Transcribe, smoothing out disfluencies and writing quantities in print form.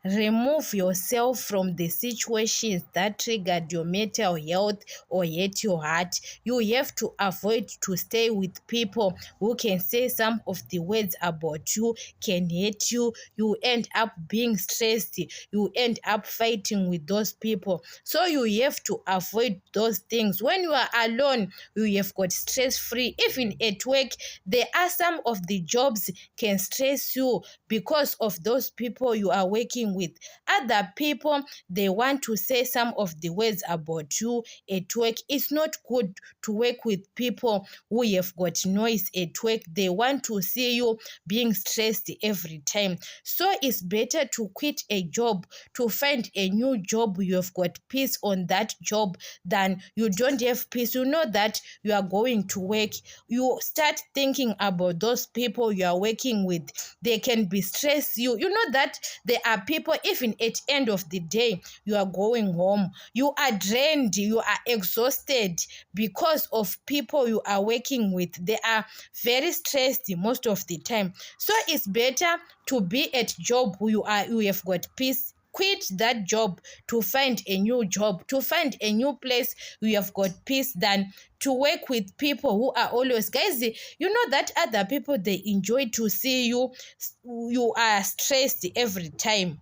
Remove yourself from the situations that triggered your mental health or hurt your heart. You have to avoid to stay with people who can say some of the words about you, can hurt you. You end up being stressed. You end up fighting with those people. So you have to avoid those things. When you are alone, you have got stress-free. Even at work, there are some of the jobs can stress you because of those people you are working with. Other people, they want to say some of the words about you at work. It's not good to work with people who have got noise at work. They want to see you being stressed every time. So it's better to quit a job, to find a new job. You have got peace on that job than you don't have peace. You know that you are going to work. You start thinking about those people you are working with. They can be stress you. You know that there are people, even at end of the day, you are going home, you are drained, you are exhausted because of people you are working with. They are very stressed most of the time. So it's better to be at job you have got peace. Quit that job to find a new job, to find a new place you have got peace, than to work with people who are always, guys, you know that other people, they enjoy to see you are stressed every time.